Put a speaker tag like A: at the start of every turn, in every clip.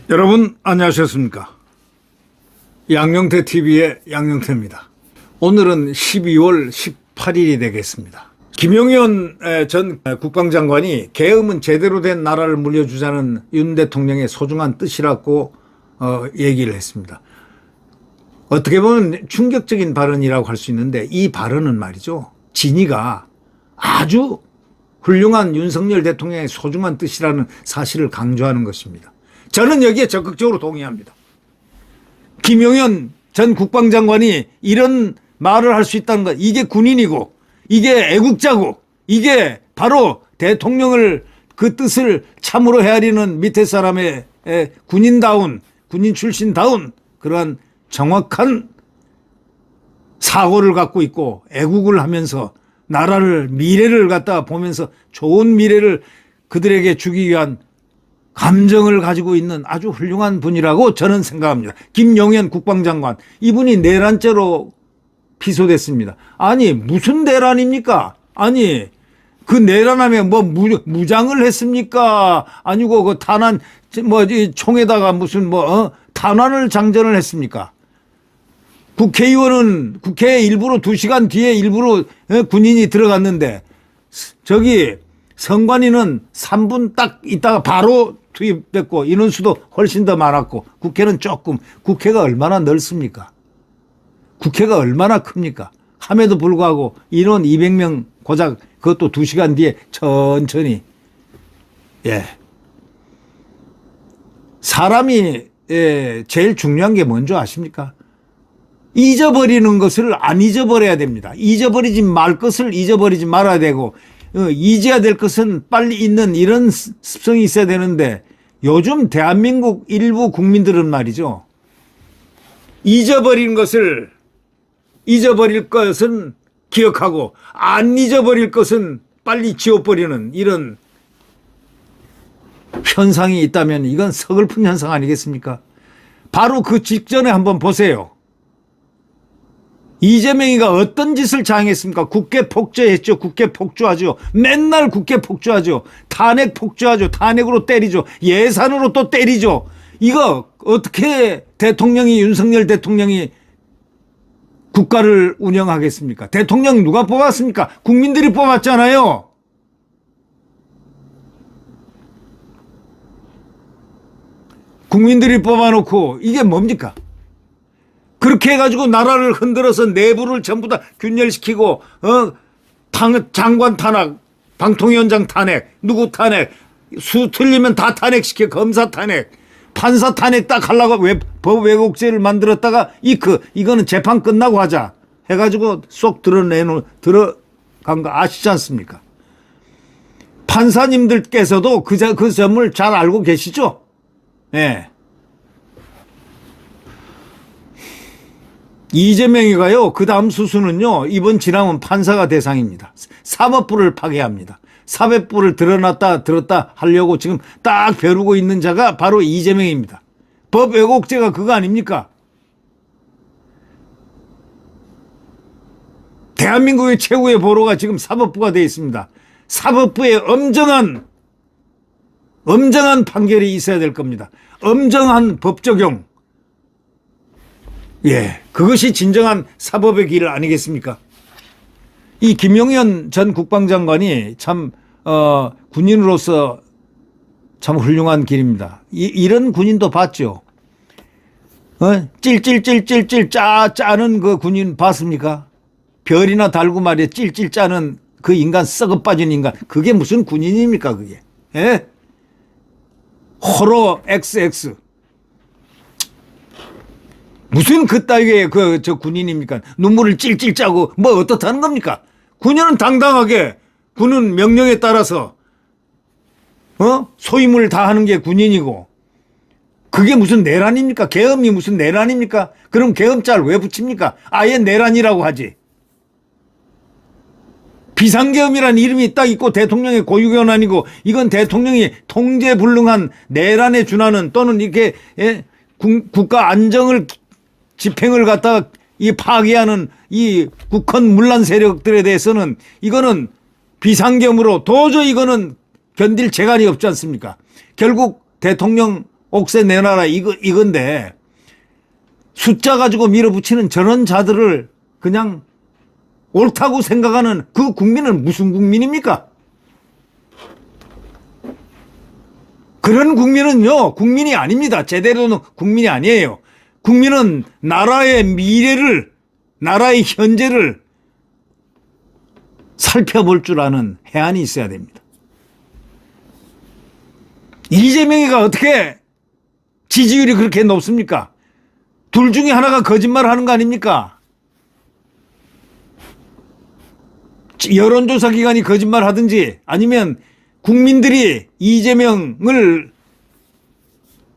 A: 여러분 안녕하셨습니까? 양영태 TV의 양영태입니다. 오늘은 12월 18일이 되겠습니다. 김용현 전 국방장관이 계엄은 제대로 된 나라를 물려주자는 윤 대통령의 소중한 뜻이라고 얘기를 했습니다. 어떻게 보면 충격적인 발언이라고 할 수 있는데 이 발언은 말이죠, 진위가 아주 훌륭한 윤석열 대통령의 소중한 뜻이라는 사실을 강조하는 것입니다. 저는 여기에 적극적으로 동의합니다. 김용현 전 국방장관이 이런 말을 할 수 있다는 것, 이게 군인이고 이게 애국자고 이게 바로 대통령을 그 뜻을 참으로 헤아리는 밑에 사람의 군인다운, 군인 출신다운 그러한 정확한 사고를 갖고 있고 애국을 하면서 나라를, 미래를 갖다 보면서 좋은 미래를 그들에게 주기 위한 감정을 가지고 있는 아주 훌륭한 분이라고 저는 생각합니다. 김용현 국방장관, 이분이 내란죄로 기소됐습니다. 아니 무슨 내란입니까? 아니 그 내란하면 뭐 무장을 했습니까? 아니고 그 탄환 뭐 총에다가 무슨 탄환을 장전을 했습니까? 국회의원은 국회에 일부러 2시간 뒤에 일부러 군인이 들어갔는데 저기 선관위는 3분 딱 있다가 바로 투입됐고 인원수도 훨씬 더 많았고 국회는 조금, 국회가 얼마나 넓습니까? 국회가 얼마나 큽니까? 함에도 불구하고 인원 200명 고작 그것도 2시간 뒤에 천천히. 예. 사람이 제일 중요한 게 뭔지 아십니까? 잊어버리는 것을 안 잊어버려야 됩니다. 잊어버리지 말 것을 잊어버리지 말아야 되고 잊어야 될 것은 빨리 잊는 이런 습성이 있어야 되는데 요즘 대한민국 일부 국민들은 말이죠, 잊어버린 것을, 잊어버릴 것은 기억하고 안 잊어버릴 것은 빨리 지워버리는 이런 현상이 있다면 이건 서글픈 현상 아니겠습니까? 바로 그 직전에 한번 보세요. 이재명이가 어떤 짓을 자행했습니까? 국회 폭주했죠. 국회 폭주하죠. 맨날 국회 폭주하죠. 탄핵 폭주하죠. 탄핵으로 때리죠. 예산으로 또 때리죠. 이거 어떻게 대통령이, 윤석열 대통령이 국가를 운영하겠습니까? 대통령 누가 뽑았습니까? 국민들이 뽑았잖아요. 국민들이 뽑아놓고 이게 뭡니까? 그렇게 해가지고 나라를 흔들어서 내부를 전부 다 균열시키고 장관 탄핵, 방통위원장 탄핵, 누구 탄핵, 수 틀리면 다 탄핵시켜, 검사 탄핵, 판사 탄핵 딱 하려고 법 왜곡죄를 만들었다가 이거는 재판 끝나고 하자 해가지고 쏙 들어간 거 아시지 않습니까? 판사님들께서도 그 점을 잘 알고 계시죠? 예. 이재명이가요, 그 다음 수순은요, 이번 지나면 판사가 대상입니다. 사법부를 파괴합니다. 사법부를 들었다 하려고 지금 딱 벼르고 있는 자가 바로 이재명입니다. 법 왜곡죄가 그거 아닙니까? 대한민국의 최고의 보로가 지금 사법부가 되어 있습니다. 사법부에 엄정한 판결이 있어야 될 겁니다. 엄정한 법 적용. 예, 그것이 진정한 사법의 길 아니겠습니까? 이 김용현 전 국방장관이 참 군인으로서 참 훌륭한 길입니다. 이런 군인도 봤죠. 찔찔찔찔찔 짜는 그 군인 봤습니까? 별이나 달고 말이야 찔찔 짜는 그 인간, 썩어 빠진 인간. 그게 무슨 군인입니까 그게? 예? 호러 XX. 무슨 그따위의 저 군인입니까? 눈물을 찔찔 짜고 뭐 어떻다는 겁니까? 군인은 당당하게 군은 명령에 따라서 소임을 다하는 게 군인이고, 그게 무슨 내란입니까? 계엄이 무슨 내란입니까? 그럼 계엄자를 왜 붙입니까? 아예 내란이라고 하지. 비상계엄이라는 이름이 딱 있고 대통령의 고유권한이고, 이건 대통령이 통제불능한 내란에 준하는 또는 이렇게 국가 안정을 집행을 갖다가 이 파괴하는 이 국헌 문란 세력들에 대해서는 이거는 비상경으로 도저히 이거는 견딜 재간이 없지 않습니까? 결국 대통령 옥새 내놔라 이건데 숫자 가지고 밀어붙이는 저런 자들을 그냥 옳다고 생각하는 그 국민은 무슨 국민입니까? 그런 국민은요, 국민이 아닙니다. 제대로는 국민이 아니에요. 국민은 나라의 미래를, 나라의 현재를 살펴볼 줄 아는 해안이 있어야 됩니다. 이재명이가 어떻게 지지율이 그렇게 높습니까? 둘 중에 하나가 거짓말을 하는 거 아닙니까? 여론조사 기관이 거짓말 하든지 아니면 국민들이 이재명을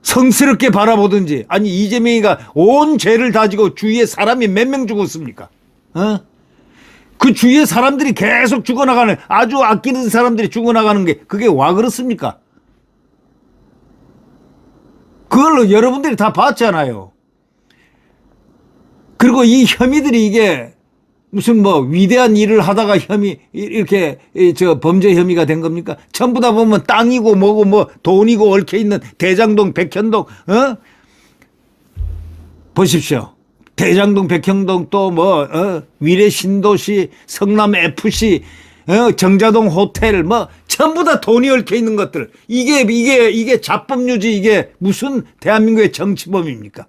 A: 성스럽게 바라보든지, 아니 이재명이가 온 죄를 다지고 주위에 사람이 몇 명 죽었습니까? 그 주위에 사람들이 계속 죽어나가는, 아주 아끼는 사람들이 죽어나가는 게 그게 와 그렇습니까? 그걸로 여러분들이 다 봤잖아요. 그리고 이 혐의들이 이게 무슨 뭐 위대한 일을 하다가 혐의 이렇게 저 범죄 혐의가 된 겁니까? 전부 다 보면 땅이고 뭐고 뭐 돈이고 얽혀 있는 대장동, 백현동, 보십시오. 대장동, 백현동 또 뭐 위례 신도시, 성남 FC, 정자동 호텔 뭐 전부 다 돈이 얽혀 있는 것들. 이게 자법유지, 이게 무슨 대한민국의 정치범입니까?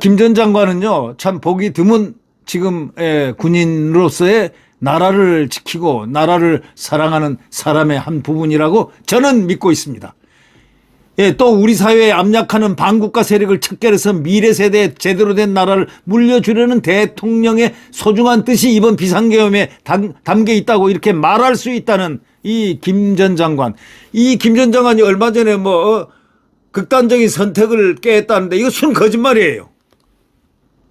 A: 김 전 장관은요, 참 보기 드문 지금 군인으로서의 나라를 지키고 나라를 사랑하는 사람의 한 부분이라고 저는 믿고 있습니다. 예, 또 우리 사회에 압력하는 반국가 세력을 척결해서 미래 세대에 제대로 된 나라를 물려주려는 대통령의 소중한 뜻이 이번 비상계엄에 담겨 있다고 이렇게 말할 수 있다는 이 김 전 장관. 이 김 전 장관이 얼마 전에 극단적인 선택을 꾀했다는데 이거 거짓말이에요.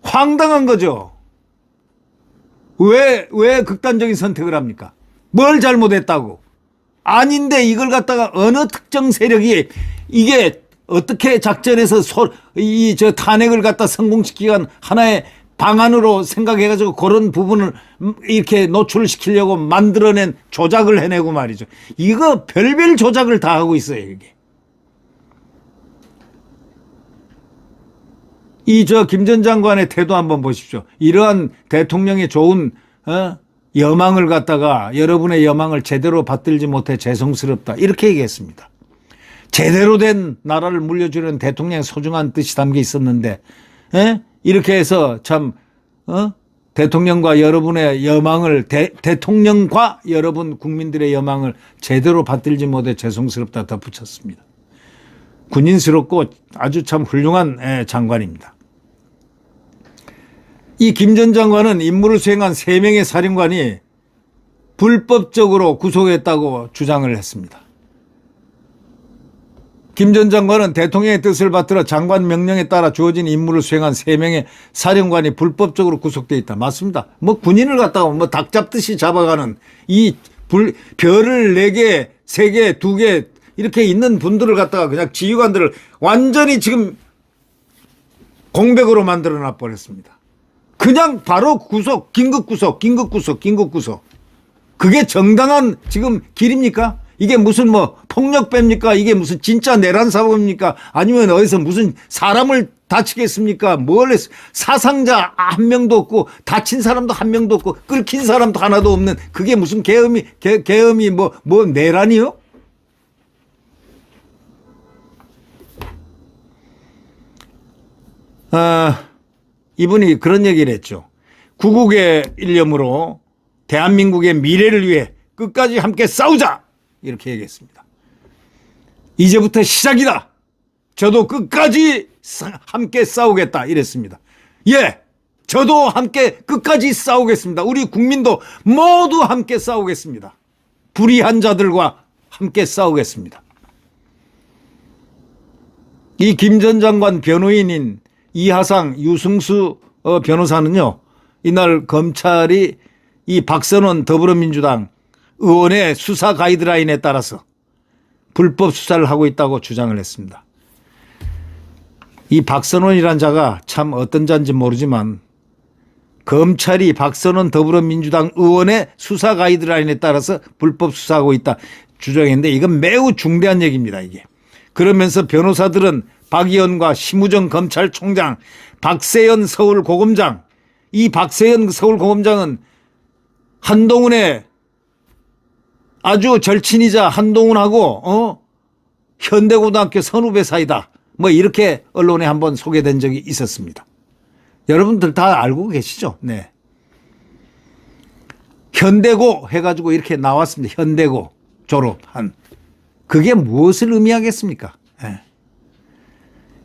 A: 황당한 거죠. 왜 극단적인 선택을 합니까? 뭘 잘못했다고? 아닌데 이걸 갖다가 어느 특정 세력이 이게 어떻게 작전해서 저 탄핵을 갖다 성공시키는 하나의 방안으로 생각해가지고 그런 부분을 이렇게 노출시키려고 만들어낸 조작을 해내고 말이죠. 이거 별별 조작을 다 하고 있어요, 이게. 김 전 장관의 태도 한번 보십시오. 이러한 대통령의 좋은 여망을 갖다가 여러분의 여망을 제대로 받들지 못해 죄송스럽다. 이렇게 얘기했습니다. 제대로 된 나라를 물려주려는 대통령의 소중한 뜻이 담겨 있었는데, 이렇게 해서 참, 대통령과 여러분의 여망을, 대통령과 여러분 국민들의 여망을 제대로 받들지 못해 죄송스럽다 덧붙였습니다. 군인스럽고 아주 참 훌륭한 장관입니다. 이 김 전 장관은 임무를 수행한 3명의 사령관이 불법적으로 구속했다고 주장을 했습니다. 김 전 장관은 대통령의 뜻을 받들어 장관 명령에 따라 주어진 임무를 수행한 3명의 사령관이 불법적으로 구속되어 있다. 맞습니다. 군인을 갖다가 닭 잡듯이 잡아가는 별을 4개, 3개, 2개 이렇게 있는 분들을 갖다가 그냥 지휘관들을 완전히 지금 공백으로 만들어 놔 버렸습니다. 그냥 바로 구속, 긴급 구속. 그게 정당한 지금 길입니까? 이게 무슨 폭력배입니까? 이게 무슨 진짜 내란 사범입니까? 아니면 어디서 무슨 사람을 다치겠습니까? 사상자 한 명도 없고 다친 사람도 한 명도 없고 끌킨 사람도 하나도 없는 그게 무슨 계엄이 내란이요? 이분이 그런 얘기를 했죠. 구국의 일념으로 대한민국의 미래를 위해 끝까지 함께 싸우자! 이렇게 얘기했습니다. 이제부터 시작이다! 저도 끝까지 함께 싸우겠다! 이랬습니다. 예! 저도 함께 끝까지 싸우겠습니다. 우리 국민도 모두 함께 싸우겠습니다. 불의한 자들과 함께 싸우겠습니다. 이 김 전 장관 변호인인 이하상 유승수 변호사는요, 이날 검찰이 이 박선원 더불어민주당 의원의 수사 가이드라인에 따라서 불법 수사를 하고 있다고 주장을 했습니다. 이 박선원이란 자가 참 어떤 자인지 모르지만 검찰이 박선원 더불어민주당 의원의 수사 가이드라인에 따라서 불법 수사하고 있다 주장했는데 이건 매우 중대한 얘기입니다. 이게. 그러면서 변호사들은 박 의원과 심우정 검찰총장, 박세현 서울고검장, 이 박세현 서울고검장은 한동훈의 아주 절친이자 한동훈하고 현대고등학교 선후배 사이다. 뭐 이렇게 언론에 한번 소개된 적이 있었습니다. 여러분들 다 알고 계시죠? 네. 현대고 해가지고 이렇게 나왔습니다. 현대고 졸업한. 그게 무엇을 의미하겠습니까? 네.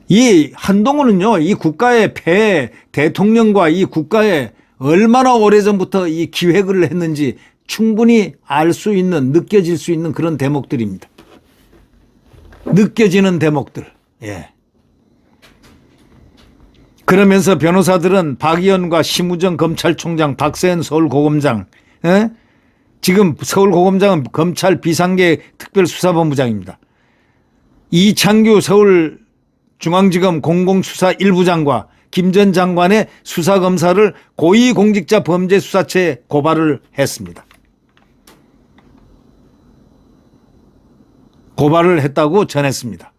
A: 이 한동훈은요, 이 국가의 폐 대통령과 이 국가에 얼마나 오래전부터 이 기획을 했는지 충분히 알 수 있는, 느껴질 수 있는 그런 대목들입니다. 느껴지는 대목들. 예. 그러면서 변호사들은 박 의원과 심우정 검찰총장, 박세현 서울고검장, 지금 서울고검장은 검찰 비상계획 특별수사본부장입니다. 이창규 서울중앙지검 공공수사 1부장과 김 전 장관의 수사검사를 고위공직자범죄수사처에 고발을 했습니다. 고발을 했다고 전했습니다.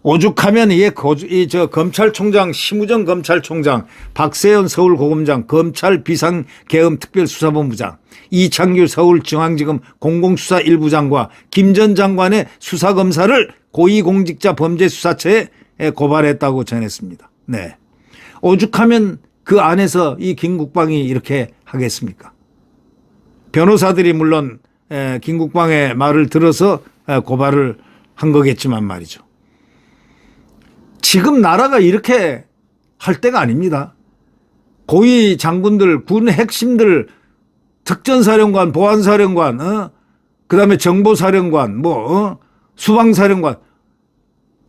A: 오죽하면 이게 검찰총장, 심우정 검찰총장, 박세현 서울고검장, 검찰 비상계엄 특별수사본부장, 이창규 서울중앙지검 공공수사 1부장과 김 전 장관의 수사검사를 고위공직자범죄수사처에 고발했다고 전했습니다. 네. 오죽하면 그 안에서 이 김국방이 이렇게 하겠습니까? 변호사들이 물론 김국방의 말을 들어서 고발을 한 거겠지만 말이죠. 지금 나라가 이렇게 할 때가 아닙니다. 고위 장군들, 군 핵심들, 특전사령관, 보안사령관, 그다음에 정보사령관, 수방사령관,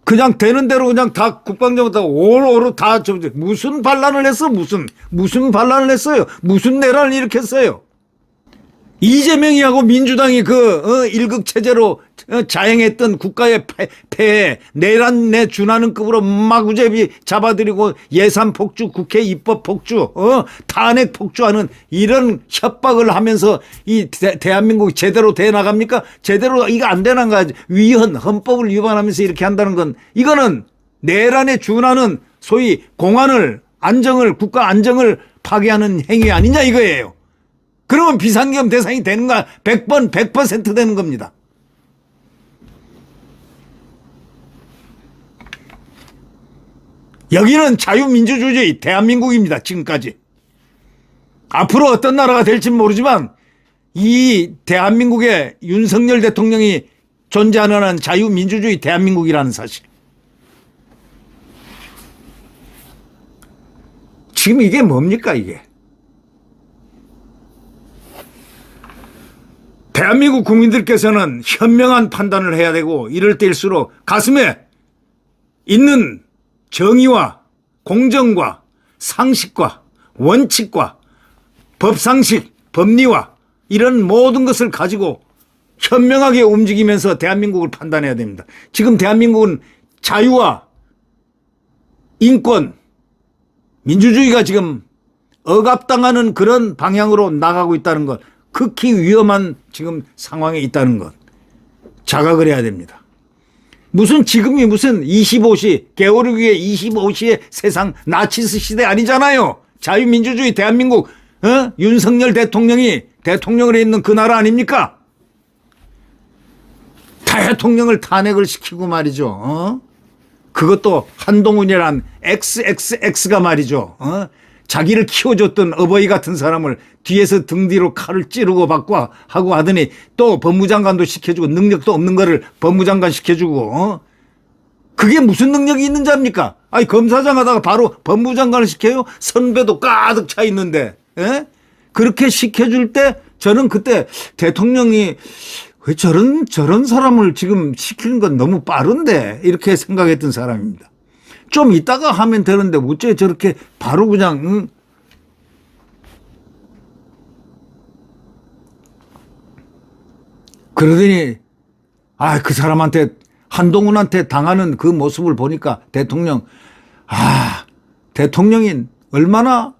A: 그냥 되는 대로 그냥 다 국방장관 다 오로오로 다 무슨 반란을 했어? 무슨 반란을 했어요? 무슨 내란을 일으켰어요? 이재명이하고 민주당이 일극 체제로 자행했던 국가의 폐해, 내란에 준하는 급으로 마구잡이 잡아들이고 예산 폭주, 국회 입법 폭주, 탄핵 폭주하는 이런 협박을 하면서 이 대한민국이 제대로 돼 나갑니까? 제대로 이거 안 되는 거지. 헌법을 위반하면서 이렇게 한다는 건 이거는 내란에 준하는 소위 공안을, 국가 안정을 파괴하는 행위 아니냐 이거예요. 그러면 비상계엄 대상이 되는 거 100% 되는 겁니다. 여기는 자유민주주의 대한민국입니다. 지금까지. 앞으로 어떤 나라가 될지는 모르지만 이 대한민국의 윤석열 대통령이 존재하는 한 자유민주주의 대한민국이라는 사실. 지금 이게 뭡니까 이게? 대한민국 국민들께서는 현명한 판단을 해야 되고 이럴 때일수록 가슴에 있는 정의와 공정과 상식과 원칙과 법상식, 법리와 이런 모든 것을 가지고 현명하게 움직이면서 대한민국을 판단해야 됩니다. 지금 대한민국은 자유와 인권, 민주주의가 지금 억압당하는 그런 방향으로 나가고 있다는 것, 극히 위험한 지금 상황에 있다는 것 자각을 해야 됩니다. 지금이 무슨 25시, 게오르기의 25시의 세상 나치스 시대 아니잖아요. 자유민주주의 대한민국, 윤석열 대통령이 대통령으로 있는 그 나라 아닙니까? 대통령을 탄핵을 시키고 말이죠. 그것도 한동훈이란 XXX가 말이죠. 자기를 키워줬던 어버이 같은 사람을 뒤에서 등 뒤로 칼을 찌르고 받고 하고 하더니 또 법무장관도 시켜주고 능력도 없는 거를 법무장관 시켜주고 그게 무슨 능력이 있는 자입니까? 아니 검사장 하다가 바로 법무장관을 시켜요? 선배도 가득 차 있는데 그렇게 시켜줄 때 저는 그때 대통령이 왜 저런 사람을 지금 시키는 건 너무 빠른데 이렇게 생각했던 사람입니다. 좀 이따가 하면 되는데 어째 저렇게 바로 그냥 그러더니 그 사람한테 한동훈한테 당하는 그 모습을 보니까 대통령이 얼마나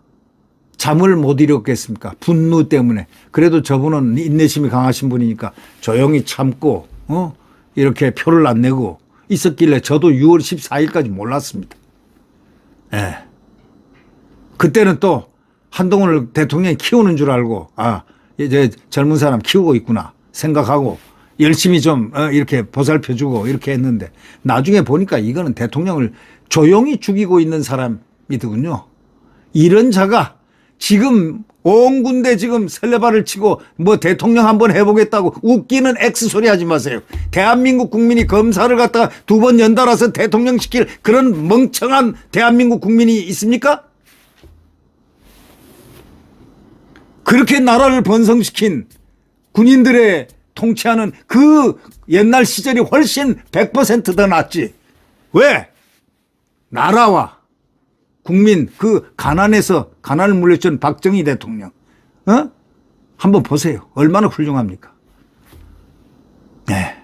A: 잠을 못 이뤘겠습니까? 분노 때문에. 그래도 저분은 인내심이 강하신 분이니까 조용히 참고 이렇게 표를 안 내고 있었길래 저도 6월 14일까지 몰랐습니다. 예. 그때는 또 한동훈을 대통령이 키우는 줄 알고 이제 젊은 사람 키우고 있구나 생각하고 열심히 좀 이렇게 보살펴주고 이렇게 했는데 나중에 보니까 이거는 대통령을 조용히 죽이고 있는 사람이더군요. 이런 자가 지금 온 군데 지금 설레발을 치고 뭐 대통령 한번 해보겠다고 웃기는 X소리 하지 마세요. 대한민국 국민이 검사를 갖다가 2번 연달아서 대통령 시킬 그런 멍청한 대한민국 국민이 있습니까? 그렇게 나라를 번성시킨 군인들의 통치하는 그 옛날 시절이 훨씬 100%더 낫지. 왜? 나라와 국민 그 가난을 물려준 박정희 대통령 한번 보세요. 얼마나 훌륭합니까? 네.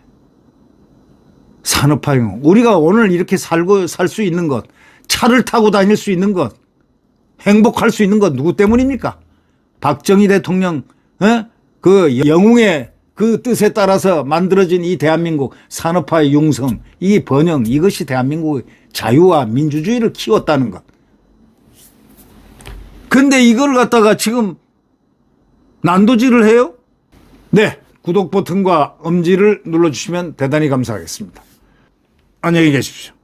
A: 산업화용 우리가 오늘 이렇게 살 수 있는 것, 차를 타고 다닐 수 있는 것, 행복할 수 있는 것 누구 때문입니까? 박정희 대통령 그 영웅의 그 뜻에 따라서 만들어진 이 대한민국 산업화의 융성, 이 번영, 이것이 대한민국의 자유와 민주주의를 키웠다는 것. 근데 이걸 갖다가 지금 난도질을 해요? 네. 구독 버튼과 엄지를 눌러주시면 대단히 감사하겠습니다. 안녕히 계십시오.